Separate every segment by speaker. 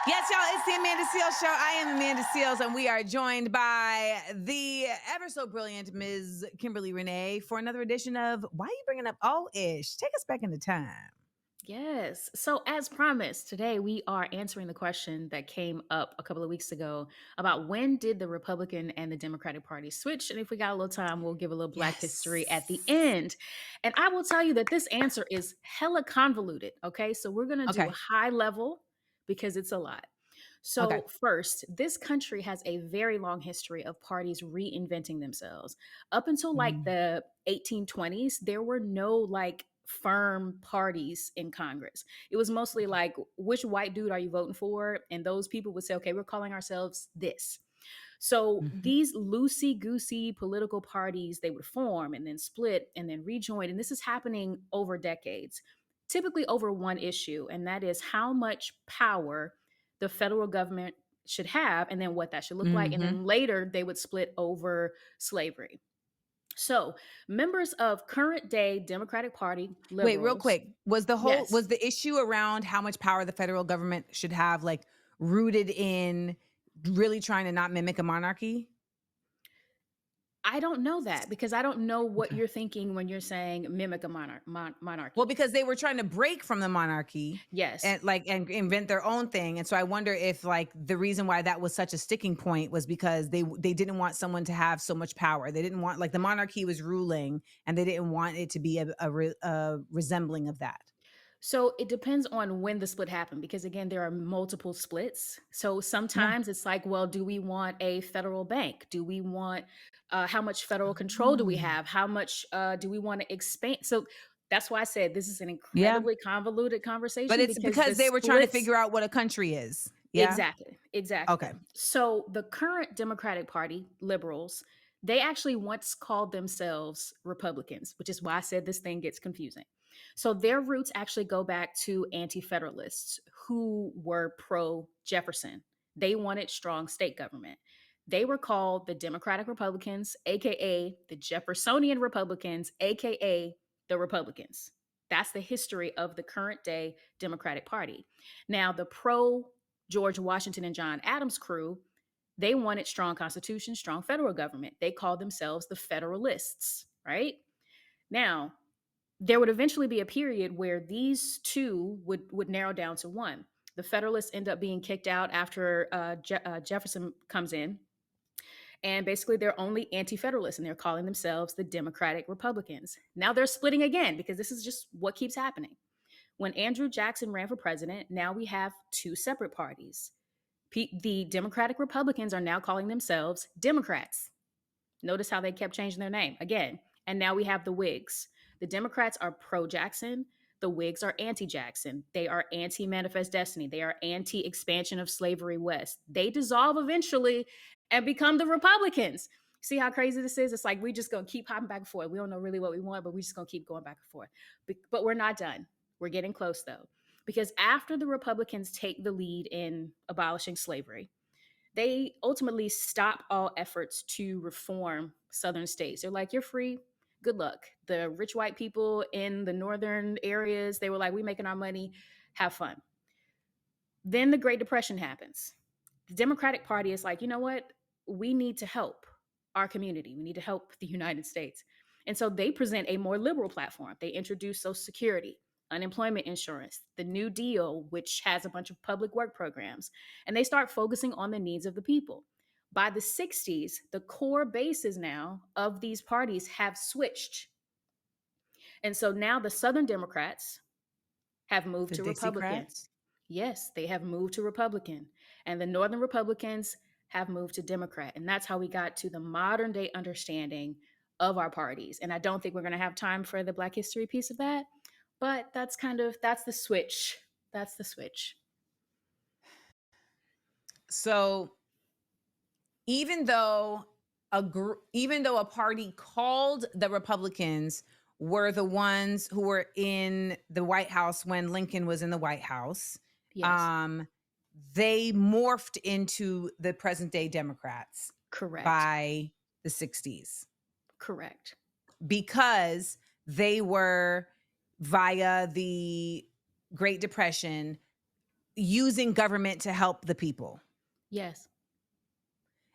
Speaker 1: Yes, y'all, it's the Amanda Seales Show. I am Amanda Seales, and we are joined by the ever so brilliant Ms. Kimberly Renee for another edition of Why You Bringing Up Ish? Take us back into time.
Speaker 2: Yes. So, as promised, today we are answering the question that came up a couple of weeks ago about when did the Republican and the Democratic Party switch? And if we got a little time, we'll give a little Black history at the
Speaker 1: Yes.
Speaker 2: end. And I will tell you that this answer is hella convoluted. Okay. So, we're going to do a
Speaker 1: Okay.
Speaker 2: high level because it's a lot.
Speaker 1: Okay.
Speaker 2: So, first, this country has a very long history of parties reinventing themselves. Up until like
Speaker 1: Mm.
Speaker 2: the 1820s, there were no like firm parties in Congress. It was mostly
Speaker 1: Okay.
Speaker 2: like, which white dude are you voting for? And those people would say, okay, we're calling ourselves this. So
Speaker 1: Mhm.
Speaker 2: these loosey goosey political parties, they would form and then split and then rejoin. And this is happening over decades, typically over one issue, and that is how much power the federal government should have and then what that should look like. And
Speaker 1: Mhm.
Speaker 2: then later they would split over slavery. So, members of current day Democratic Party
Speaker 1: Wait, real
Speaker 2: liberals,
Speaker 1: quick. Was
Speaker 2: yes,
Speaker 1: the issue around how much power the federal government should have like rooted in really trying to not mimic a monarchy?
Speaker 2: I don't know that because I don't know what
Speaker 1: Okay.
Speaker 2: you're thinking when you're saying mimic a
Speaker 1: Well,
Speaker 2: monarchy.
Speaker 1: because they were trying to break from the monarchy
Speaker 2: Yes.
Speaker 1: and invent their own thing. And so I wonder if like the reason why that was such a sticking point was because they didn't want someone to have so much power. They didn't want like the monarchy was ruling and they didn't want it to be a resembling of that.
Speaker 2: So it depends on when the split happened because again there are multiple splits. So
Speaker 1: Yeah.
Speaker 2: sometimes it's like, well, do we want a federal bank? Do we want how much federal control do we
Speaker 1: Oh.
Speaker 2: have? How much do we want to expand? So that's why I said this is an
Speaker 1: Yeah.
Speaker 2: incredibly convoluted
Speaker 1: But
Speaker 2: conversation
Speaker 1: it's
Speaker 2: because the
Speaker 1: because they were trying to
Speaker 2: splits.
Speaker 1: figure out what a country is. Yeah.
Speaker 2: Exactly, exactly.
Speaker 1: Okay.
Speaker 2: So the current Democratic Party, liberals, they actually once called themselves Republicans, which is why I said this thing gets confusing. So their roots actually go back to anti federalists who were pro Jefferson. They wanted strong state government. They were called the Democratic Republicans, AKA the Jeffersonian Republicans, AKA the Republicans. That's the history of the current day Democratic Party. Now, the pro George Washington and John Adams crew, they wanted strong constitution, strong federal government. They called themselves the Federalists, right? Now, there would eventually be a period where these two would narrow down to one. The Federalists end up being kicked out after Jefferson comes in, and basically they're only anti-federalists, and they're calling themselves the Democratic Republicans. Now they're splitting again because this is just what keeps happening. When Andrew Jackson ran for president, now we have two separate parties. The Democratic Republicans are now calling themselves Democrats. Notice how they kept changing their name again. And now we have the Whigs. The Democrats are pro Jackson. The Whigs are anti Jackson. They are anti Manifest Destiny. They are anti expansion of slavery west. They dissolve eventually and become the Republicans. See how crazy this is? It's like we just gonna keep hopping back and forth. We don't know really what we want, but we just gonna keep going back and forth. But we're not done. We're getting close though. Because after the Republicans take the lead in abolishing slavery, they ultimately stop all efforts to reform southern states. They're like, you're free. Good luck. The rich white people in the northern areas, they were like, we making our money. Have fun. Then the Great Depression happens. The Democratic Party is like, you know what? We need to help our community. We need to help the United States. And so they present a more liberal platform. They introduce Social Security, unemployment insurance, the New Deal, which has a bunch of public work programs, and they start focusing on the needs of the people. By the 60s, the core bases now of these parties have switched. And so now the Southern Democrats have moved
Speaker 1: The
Speaker 2: to Republican.
Speaker 1: Dixiecrats?
Speaker 2: Yes, they have moved to Republican. And the Northern Republicans have moved to Democrat. And that's how we got to the modern day understanding of our parties. And I don't think we're going to have time for the Black history piece of that, but that's the switch. That's the switch.
Speaker 1: So even though even though a party called the Republicans were the ones who were in the White House when Lincoln was in the White House,
Speaker 2: Yes,
Speaker 1: um, they morphed into the present day Democrats
Speaker 2: correct.
Speaker 1: by the 60s
Speaker 2: Correct.
Speaker 1: because they were via the Great Depression using government to help the people.
Speaker 2: Yes.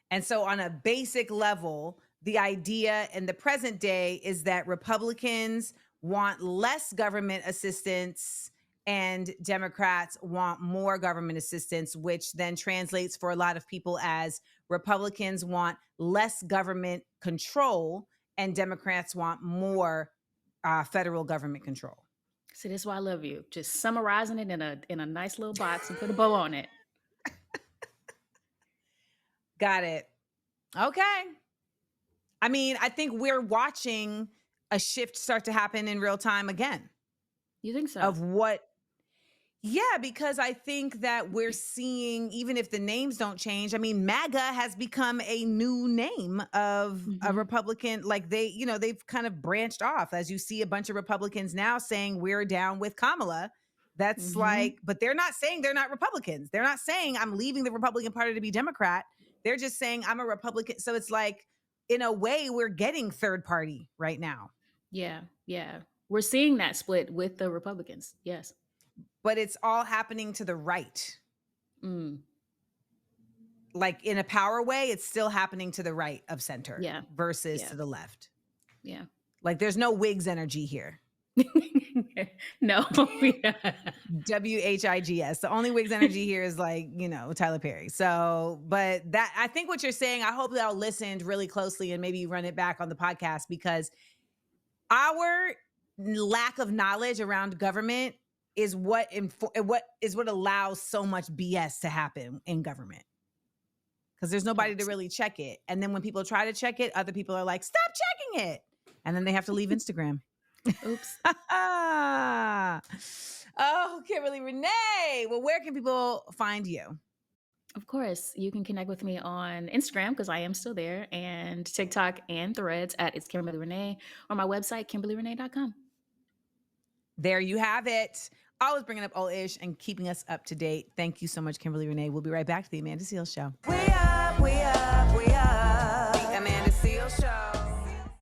Speaker 1: And so, on a basic level, the idea in the present day is that Republicans want less government assistance and Democrats want more government assistance, which then translates for a lot of people as Republicans want less government control and Democrats want more federal government control.
Speaker 2: See, that's why I love you. Just summarizing it in a nice little box and put a bow on it.
Speaker 1: Got it. Okay. I mean, I think we're watching a shift start to happen in real time again
Speaker 2: You think so?
Speaker 1: of what. Yeah, because I think that we're seeing, even if the names don't change, I mean, MAGA has become a new name of a
Speaker 2: Hmm.
Speaker 1: Republican. Like they've kind of branched off as you see a bunch of Republicans now saying we're down with Kamala. That's
Speaker 2: Hmm.
Speaker 1: like, but they're not saying they're not Republicans. They're not saying I'm leaving the Republican Party to be Democrat. They're just saying I'm a Republican. So it's like, in a way, we're getting third party right now,
Speaker 2: Yeah. Yeah. We're seeing that split with the Republicans. Yes.
Speaker 1: but it's all happening to the right.
Speaker 2: Mm.
Speaker 1: Like in a power way, it's still happening to the right of center
Speaker 2: Yeah.
Speaker 1: versus
Speaker 2: Yeah.
Speaker 1: to the left.
Speaker 2: Yeah.
Speaker 1: Like there's no Whigs energy here.
Speaker 2: No. Yeah.
Speaker 1: WHIGS. The only Whigs energy here is like, Tyler Perry. So, but that, I think what you're saying, I hope y'all listened really closely and maybe run it back on the podcast because our lack of knowledge around government is what allows so much BS to happen in government. Because there's nobody to
Speaker 2: Absolutely.
Speaker 1: really check it. And then when people try to check it, other people are like, stop checking it. And then they have to leave Instagram.
Speaker 2: Oops.
Speaker 1: Oh, Kimberly Renee. Well, where can people find you?
Speaker 2: Of course, you can connect with me on Instagram because I am still there, and TikTok and Threads at It's Kimberly Renee, or my website, KimberlyRenee.com.
Speaker 1: There you have it. Always bringing up old ish and keeping us up to date. Thank you so much, Kimberly Renee. We'll be right back to the Amanda Seales Show.